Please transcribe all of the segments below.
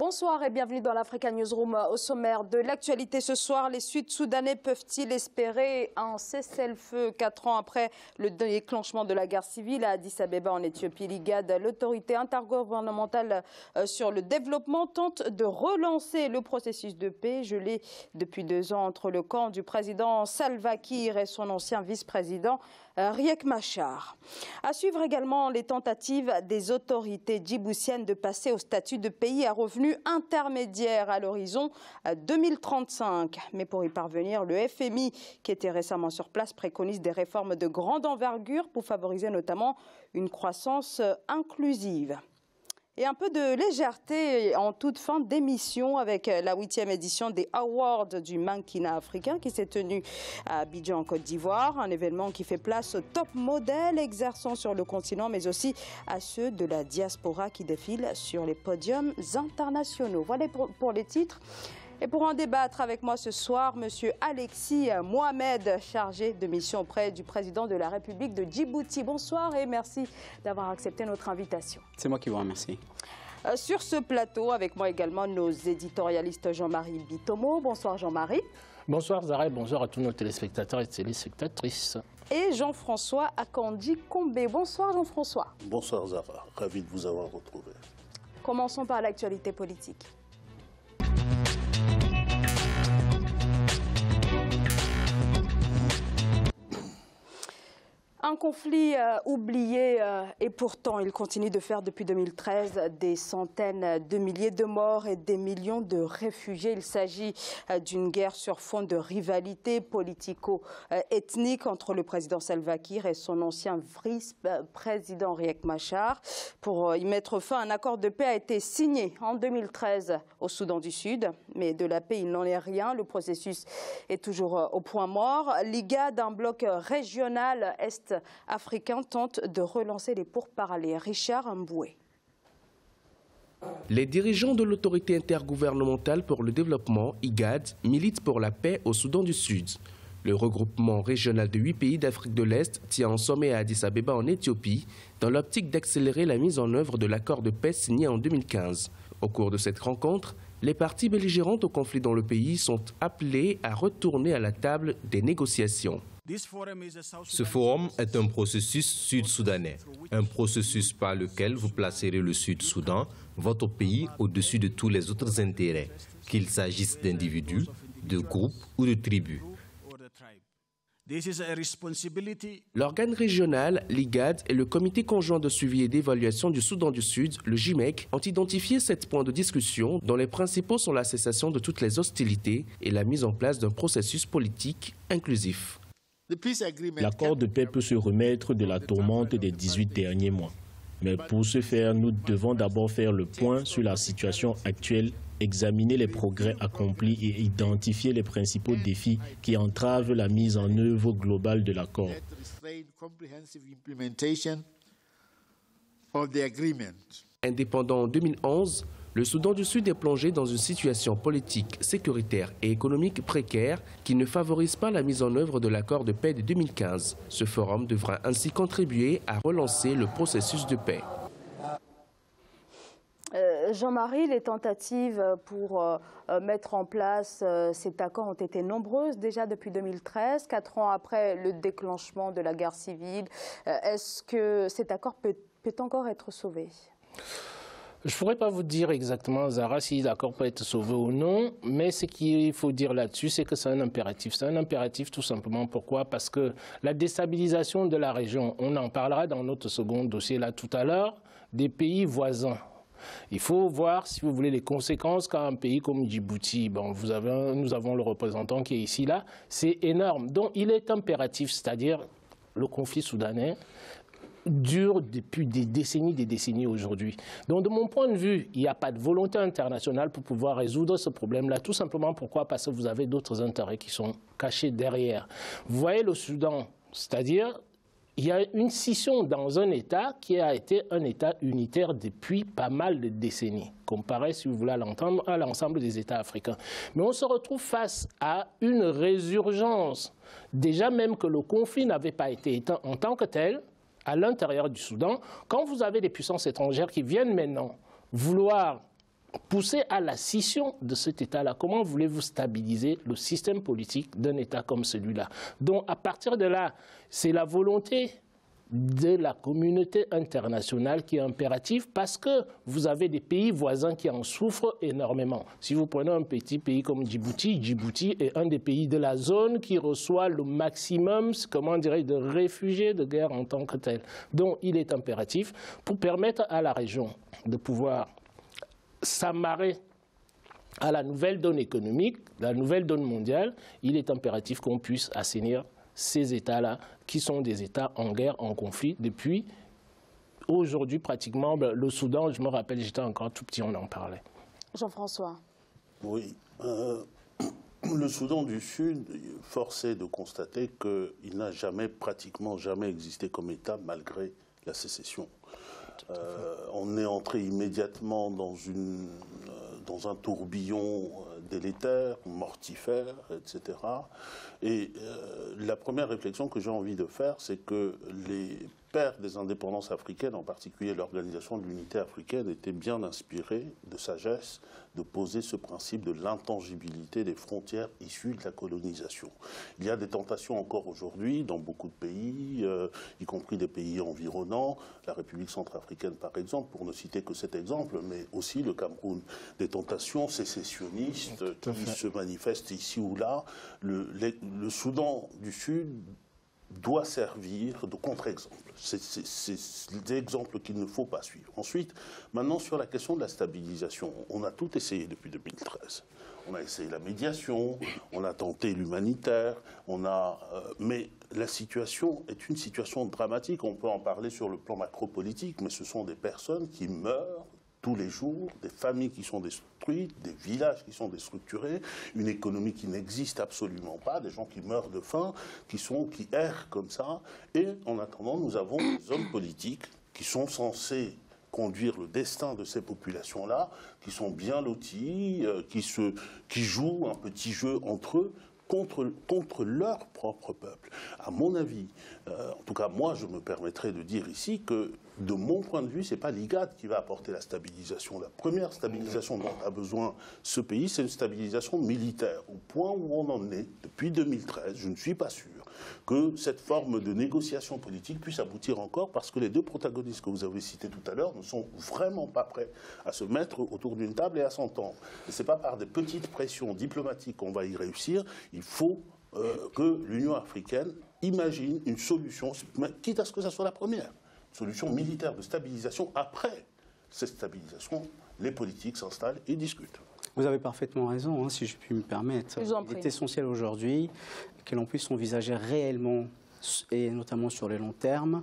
Bonsoir et bienvenue dans l'Africa Newsroom. Au sommaire de l'actualité ce soir, les Sud-Soudanais peuvent-ils espérer un cessez-le-feu 4 ans après le déclenchement de la guerre civile à Addis Abeba en Éthiopie? L'IGAD, l'autorité intergouvernementale sur le développement, tente de relancer le processus de paix gelé depuis 2 ans entre le camp du président Salva Kiir et son ancien vice-président Riek Machar. À suivre également les tentatives des autorités djiboutiennes de passer au statut de pays à revenus intermédiaires à l'horizon 2035. Mais pour y parvenir, le FMI, qui était récemment sur place, préconise des réformes de grande envergure pour favoriser notamment une croissance inclusive. Et un peu de légèreté en toute fin d'émission avec la 8e édition des Awards du mannequinat africain qui s'est tenue à Abidjan en Côte d'Ivoire. Un événement qui fait place aux top modèles exerçant sur le continent mais aussi à ceux de la diaspora qui défilent sur les podiums internationaux. Voilà pour les titres. Et pour en débattre avec moi ce soir, M. Alexis Mohamed, chargé de mission auprès du président de la République de Djibouti. Bonsoir et merci d'avoir accepté notre invitation. C'est moi qui vous remercie. Sur ce plateau, avec moi également nos éditorialistes Jean-Marie Bitomo. Bonsoir Jean-Marie. Bonsoir Zara et bonsoir à tous nos téléspectateurs et téléspectatrices. Et Jean-François Akandi Kombe. Bonsoir Jean-François. Bonsoir Zara, ravi de vous avoir retrouvé. Commençons par l'actualité politique. Un conflit oublié et pourtant il continue de faire depuis 2013 des centaines de milliers de morts et des millions de réfugiés. Il s'agit d'une guerre sur fond de rivalité politico-ethnique entre le président Salva Kiir et son ancien vice-président Riek Machar. Pour y mettre fin, un accord de paix a été signé en 2013 au Soudan du Sud. Mais de la paix, il n'en est rien. Le processus est toujours au point mort. L'IGAD, un bloc régional est-africain, tente de relancer les pourparlers. Richard Mboué. Les dirigeants de l'autorité intergouvernementale pour le développement, IGAD, militent pour la paix au Soudan du Sud. Le regroupement régional de 8 pays d'Afrique de l'Est tient un sommet à Addis Abeba en Éthiopie dans l'optique d'accélérer la mise en œuvre de l'accord de paix signé en 2015. Au cours de cette rencontre, les parties belligérantes au conflit dans le pays sont appelées à retourner à la table des négociations. Ce forum est un processus sud-soudanais, un processus par lequel vous placerez le Sud-Soudan, votre pays, au-dessus de tous les autres intérêts, qu'il s'agisse d'individus, de groupes ou de tribus. L'organe régional, l'IGAD et le comité conjoint de suivi et d'évaluation du Soudan du Sud, le JIMEC, ont identifié 7 points de discussion dont les principaux sont la cessation de toutes les hostilités et la mise en place d'un processus politique inclusif. L'accord de paix peut se remettre de la tourmente des 18 derniers mois. Mais pour ce faire, nous devons d'abord faire le point sur la situation actuelle, examiner les progrès accomplis et identifier les principaux défis qui entravent la mise en œuvre globale de l'accord. Indépendant en 2011, le Soudan du Sud est plongé dans une situation politique, sécuritaire et économique précaire qui ne favorise pas la mise en œuvre de l'accord de paix de 2015. Ce forum devra ainsi contribuer à relancer le processus de paix. Jean-Marie, les tentatives pour mettre en place cet accord ont été nombreuses déjà depuis 2013, 4 ans après le déclenchement de la guerre civile. Est-ce que cet accord peut encore être sauvé ? Je ne pourrais pas vous dire exactement, Zara, si l'accord peut être sauvé ou non, mais ce qu'il faut dire là-dessus, c'est que c'est un impératif. C'est un impératif tout simplement. Pourquoi? Parce que la déstabilisation de la région, on en parlera dans notre second dossier là tout à l'heure, des pays voisins. Il faut voir, si vous voulez, les conséquences quand un pays comme Djibouti, bon, nous avons le représentant qui est ici, là, c'est énorme. Donc il est impératif, c'est-à-dire le conflit soudanais, dure depuis des décennies aujourd'hui. Donc de mon point de vue, il n'y a pas de volonté internationale pour pouvoir résoudre ce problème-là. Tout simplement pourquoi? Parce que vous avez d'autres intérêts qui sont cachés derrière. Vous voyez le Soudan, c'est-à-dire il y a une scission dans un État qui a été un État unitaire depuis pas mal de décennies, comparé, si vous voulez, à l'ensemble des États africains. Mais on se retrouve face à une résurgence. Déjà même que le conflit n'avait pas été éteint en tant que tel, à l'intérieur du Soudan, quand vous avez des puissances étrangères qui viennent maintenant vouloir pousser à la scission de cet État-là. Comment voulez-vous stabiliser le système politique d'un État comme celui-là? Donc, à partir de là, c'est la volonté de la communauté internationale qui est impérative parce que vous avez des pays voisins qui en souffrent énormément. Si vous prenez un petit pays comme Djibouti, Djibouti est un des pays de la zone qui reçoit le maximum, comment dirais-je, de réfugiés de guerre en tant que tel. Donc il est impératif pour permettre à la région de pouvoir s'amarrer à la nouvelle donne économique, la nouvelle donne mondiale, il est impératif qu'on puisse assainir ces États-là, qui sont des États en guerre, en conflit, depuis aujourd'hui pratiquement. Le Soudan, je me rappelle, j'étais encore tout petit, on en parlait. Jean-François. Oui. Le Soudan du Sud, force est de constater qu'il n'a pratiquement jamais existé comme État malgré la sécession. On est entré immédiatement dans un tourbillon délétère, mortifère, etc. Et la première réflexion que j'ai envie de faire, c'est que les pères des indépendances africaines, en particulier l'Organisation de l'Unité africaine, étaient bien inspirés de sagesse de poser ce principe de l'intangibilité des frontières issues de la colonisation. Il y a des tentations encore aujourd'hui dans beaucoup de pays, y compris des pays environnants, la République centrafricaine par exemple, pour ne citer que cet exemple, mais aussi le Cameroun, des tentations sécessionnistes qui se manifestent ici ou là. Le Soudan du Sud doit servir de contre-exemple. C'est des exemples qu'il ne faut pas suivre. Ensuite, maintenant sur la question de la stabilisation, on a tout essayé depuis 2013. On a essayé la médiation, on a tenté l'humanitaire, mais la situation est une situation dramatique. On peut en parler sur le plan macro-politique, mais ce sont des personnes qui meurent tous les jours, des familles qui sont détruites, des villages qui sont déstructurés, une économie qui n'existe absolument pas, des gens qui meurent de faim, qui errent comme ça. Et en attendant, nous avons des hommes politiques qui sont censés conduire le destin de ces populations-là, qui sont bien lotis, qui jouent un petit jeu entre eux, contre leur propre peuple. À mon avis, en tout cas moi je me permettrai de dire ici que de mon point de vue, ce n'est pas l'IGAD qui va apporter la stabilisation. La première stabilisation dont a besoin ce pays, c'est une stabilisation militaire. Au point où on en est, depuis 2013, je ne suis pas sûr que cette forme de négociation politique puisse aboutir encore, parce que les deux protagonistes que vous avez cités tout à l'heure ne sont vraiment pas prêts à se mettre autour d'une table et à s'entendre. Et ce n'est pas par des petites pressions diplomatiques qu'on va y réussir. Il faut que l'Union africaine imagine une solution, quitte à ce que ça soit la première, solution militaire de stabilisation. Après cette stabilisation, les politiques s'installent et discutent. Vous avez parfaitement raison, hein, si je puis me permettre. Il est essentiel aujourd'hui que l'on puisse envisager réellement, et notamment sur le long terme,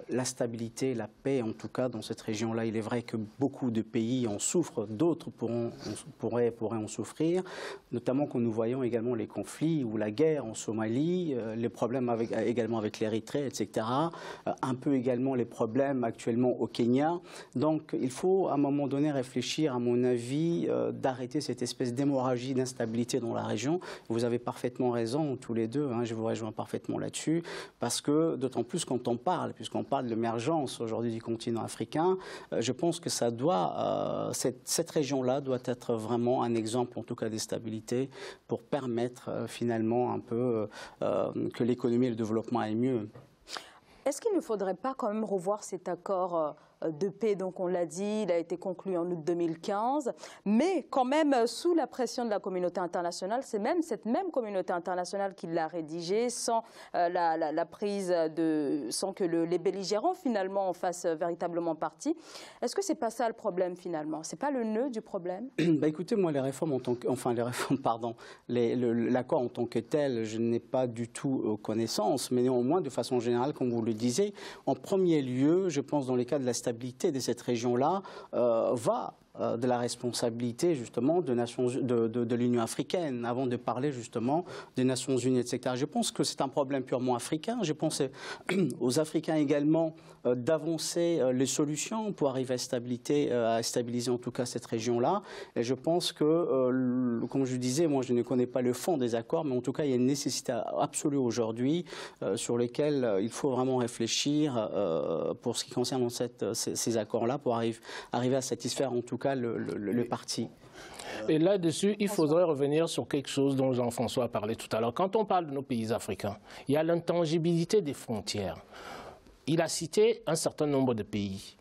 la stabilité, la paix, en tout cas dans cette région-là. Il est vrai que beaucoup de pays en souffrent, d'autres pourraient en souffrir, notamment quand nous voyons également les conflits ou la guerre en Somalie, les problèmes également avec l'Érythrée, etc. Un peu également les problèmes actuellement au Kenya. Donc il faut à un moment donné réfléchir, à mon avis, d'arrêter cette espèce d'hémorragie d'instabilité dans la région. Vous avez parfaitement raison, tous les deux, hein, je vous rejoins parfaitement là-dessus, parce que d'autant plus quand on parle, puisqu'on parle de l'émergence aujourd'hui du continent africain, je pense que ça doit, cette région-là doit être vraiment un exemple, en tout cas, de stabilité pour permettre finalement un peu que l'économie et le développement aillent mieux. Est-ce qu'il ne faudrait pas quand même revoir cet accord de paix? Donc on l'a dit, il a été conclu en août 2015, mais quand même sous la pression de la communauté internationale, c'est même cette même communauté internationale qui l'a rédigé sans la prise sans que les belligérants finalement en fassent véritablement partie. Est-ce que c'est pas ça le problème finalement? C'est pas le nœud du problème? Écoutez, moi les réformes l'accord en tant que tel, je n'ai pas du tout connaissance, mais néanmoins de façon générale, comme vous le disiez, en premier lieu, je pense dans les cas de la stabilité de cette région-là, va de la responsabilité justement de l'Union africaine, avant de parler justement des Nations Unies, etc. Je pense que c'est un problème purement africain. Je pense aux Africains également d'avancer les solutions pour arriver à stabiliser en tout cas cette région-là. Et je pense que, comme je disais, moi je ne connais pas le fond des accords, mais en tout cas il y a une nécessité absolue aujourd'hui sur lesquels il faut vraiment réfléchir pour ce qui concerne ces accords-là, pour arriver à satisfaire en tout cas cas le parti. Et là-dessus, il faudrait revenir sur quelque chose dont Jean-François a parlé tout à l'heure. Quand on parle de nos pays africains, il y a l'intangibilité des frontières. Il a cité un certain nombre de pays.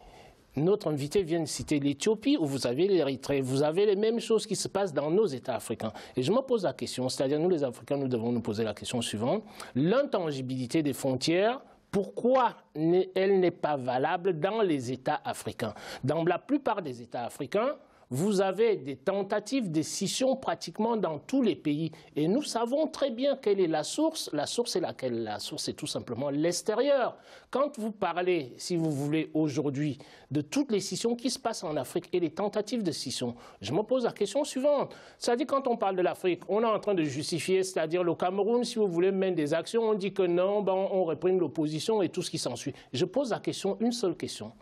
Notre invité vient de citer l'Éthiopie, où vous avez l'Érythrée. Vous avez les mêmes choses qui se passent dans nos États africains. Et je me pose la question, c'est-à-dire nous les Africains, nous devons nous poser la question suivante. L'intangibilité des frontières, pourquoi elle n'est pas valable dans les États africains? Dans la plupart des États africains, vous avez des tentatives de scission pratiquement dans tous les pays. Et nous savons très bien quelle est la source. La source est laquelle? La source est tout simplement l'extérieur. Quand vous parlez, si vous voulez, aujourd'hui, de toutes les scissions qui se passent en Afrique et les tentatives de scission, je me pose la question suivante. C'est-à-dire, quand on parle de l'Afrique, on est en train de justifier, c'est-à-dire le Cameroun, si vous voulez, mène des actions, on dit que non, on réprime l'opposition et tout ce qui s'ensuit. Je pose la question, une seule question.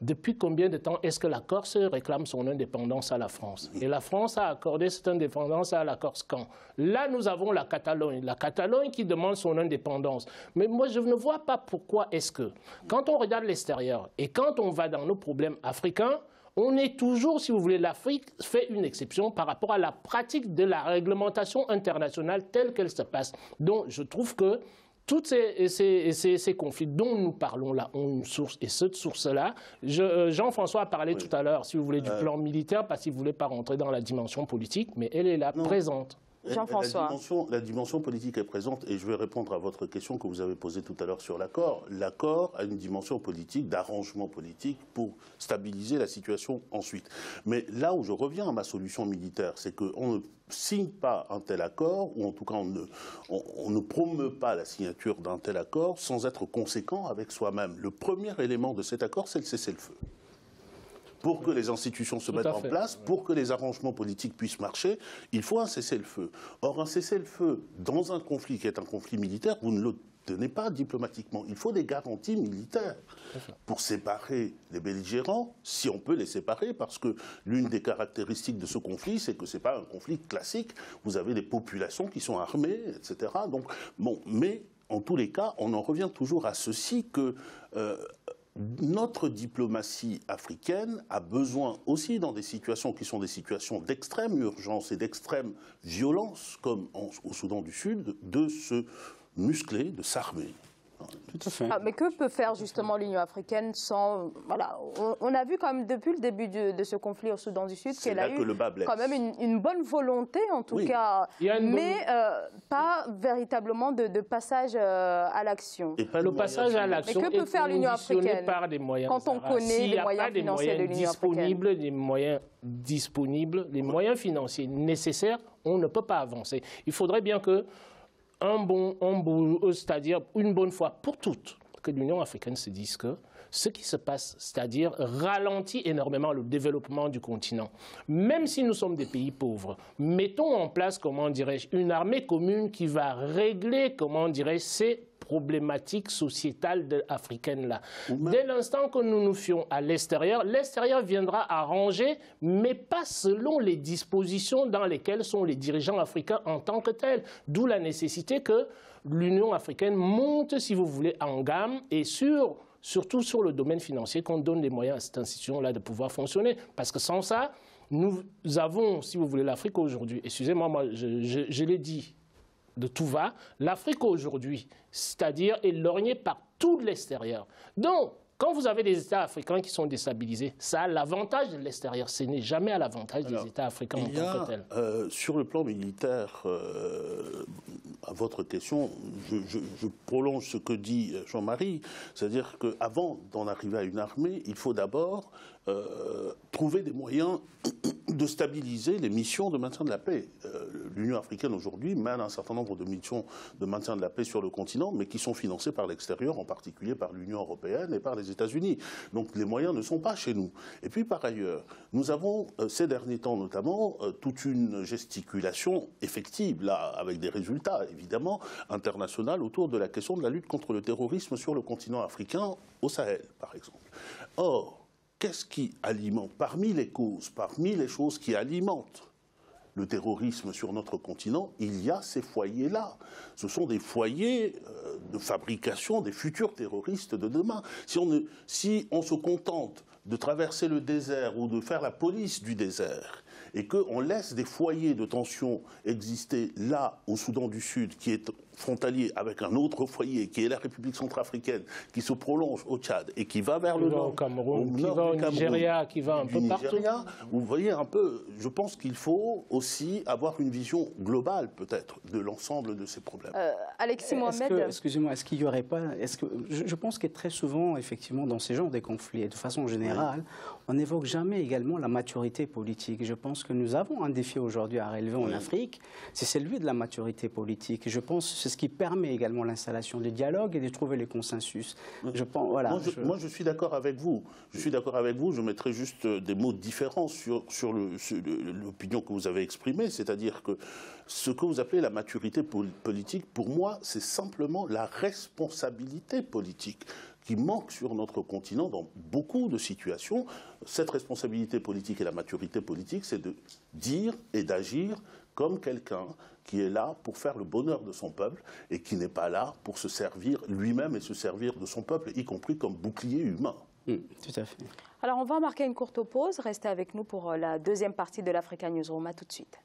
Depuis combien de temps est-ce que la Corse réclame son indépendance à la France? Et la France a accordé cette indépendance à la Corse quand? Là, nous avons la Catalogne qui demande son indépendance. Mais moi, je ne vois pas pourquoi est-ce que, quand on regarde l'extérieur et quand on va dans nos problèmes africains, on est toujours, si vous voulez, l'Afrique fait une exception par rapport à la pratique de la réglementation internationale telle qu'elle se passe. Donc, je trouve que tous ces conflits dont nous parlons là ont une source. Et cette source-là, Jean-François a parlé tout à l'heure, si vous voulez, du plan militaire, parce qu'il ne voulait pas rentrer dans la dimension politique, mais elle est là, présente. Jean-François. La dimension politique est présente et je vais répondre à votre question que vous avez posée tout à l'heure sur l'accord. L'accord a une dimension politique, d'arrangement politique pour stabiliser la situation ensuite. Mais là où je reviens à ma solution militaire, c'est qu'on ne signe pas un tel accord, ou en tout cas on ne promeut pas la signature d'un tel accord sans être conséquent avec soi-même. Le premier élément de cet accord, c'est le cessez-le-feu. Pour que les institutions se mettent en place, pour que les arrangements politiques puissent marcher, il faut un cessez-le-feu. Or, un cessez-le-feu dans un conflit qui est un conflit militaire, vous ne l'obtenez pas diplomatiquement. Il faut des garanties militaires pour séparer les belligérants, si on peut les séparer, parce que l'une des caractéristiques de ce conflit, c'est que ce n'est pas un conflit classique. Vous avez des populations qui sont armées, etc. Donc, bon, mais en tous les cas, on en revient toujours à ceci que notre diplomatie africaine a besoin aussi, dans des situations qui sont des situations d'extrême urgence et d'extrême violence, comme au Soudan du Sud, de se muscler, de s'armer. Tout à fait. Mais que peut faire justement l'Union africaine sans... Voilà, on a vu quand même depuis le début de ce conflit au Soudan du Sud qu'elle a eu quand même une bonne volonté en tout cas, mais pas véritablement de passage à l'action. Le passage à l'action est conditionné par des moyens. Quand on connaît les moyens financiers de l'Union africaine. Les moyens financiers nécessaires, on ne peut pas avancer. Il faudrait bien que c'est-à-dire une bonne fois pour toutes, que l'Union africaine se dise que ce qui se passe, c'est-à-dire ralentit énormément le développement du continent. Même si nous sommes des pays pauvres, mettons en place, comment dirais-je, une armée commune qui va régler, comment dirais-je, ces problématiques sociétales africaines-là. Dès l'instant que nous nous fions à l'extérieur, l'extérieur viendra arranger, mais pas selon les dispositions dans lesquelles sont les dirigeants africains en tant que tels. D'où la nécessité que l'Union africaine monte, si vous voulez, en gamme et surtout sur le domaine financier, qu'on donne les moyens à cette institution-là de pouvoir fonctionner. Parce que sans ça, nous avons, si vous voulez, l'Afrique aujourd'hui, excusez-moi, moi, je l'ai dit, de tout va, l'Afrique aujourd'hui, c'est-à-dire est lorgnée par tout l'extérieur. Donc, quand vous avez des États africains qui sont déstabilisés, ça a l'avantage de l'extérieur. Ce n'est jamais à l'avantage des États africains en tant que tels. Sur le plan militaire, à votre question, je prolonge ce que dit Jean-Marie, c'est-à-dire qu'avant d'en arriver à une armée, il faut d'abord trouver des moyens de stabiliser les missions de maintien de la paix. L'Union africaine aujourd'hui mène un certain nombre de missions de maintien de la paix sur le continent, mais qui sont financées par l'extérieur, en particulier par l'Union européenne et par les États-Unis. Donc les moyens ne sont pas chez nous. Et puis par ailleurs, nous avons ces derniers temps notamment toute une gesticulation effective, là, avec des résultats évidemment internationaux autour de la question de la lutte contre le terrorisme sur le continent africain, au Sahel par exemple. Or, qu'est-ce qui alimente, parmi les causes, parmi les choses qui alimentent le terrorisme sur notre continent, il y a ces foyers-là. Ce sont des foyers de fabrication des futurs terroristes de demain. Si on se contente de traverser le désert ou de faire la police du désert, et qu'on laisse des foyers de tension exister là, au Soudan du Sud, qui est frontalier avec un autre foyer, qui est la République centrafricaine, qui se prolonge au Tchad et qui va vers le nord, au Cameroun, qui va au Nigeria, qui va un peu partout. Vous voyez un peu, je pense qu'il faut aussi avoir une vision globale, peut-être, de l'ensemble de ces problèmes. Alexis Mohamed. Excusez-moi, est-ce qu'il n'y aurait pas... Je pense que très souvent, effectivement, dans ces genres de conflits, et de façon générale, on n'évoque jamais également la maturité politique. Je pense que nous avons un défi aujourd'hui à relever en Afrique, c'est celui de la maturité politique. Je pense que c'est ce qui permet également l'installation des dialogues et de trouver les consensus. Je pense, voilà, moi, je suis d'accord avec vous. Je suis d'accord avec vous. Je mettrai juste des mots différents sur l'opinion que vous avez exprimée, c'est-à-dire que ce que vous appelez la maturité politique, pour moi, c'est simplement la responsabilité politique qui manque sur notre continent dans beaucoup de situations. Cette responsabilité politique et la maturité politique, c'est de dire et d'agir comme quelqu'un qui est là pour faire le bonheur de son peuple et qui n'est pas là pour se servir lui-même et se servir de son peuple, y compris comme bouclier humain. Tout à fait. Alors, on va marquer une courte pause. Restez avec nous pour la deuxième partie de l'Africa Newsroom. À tout de suite.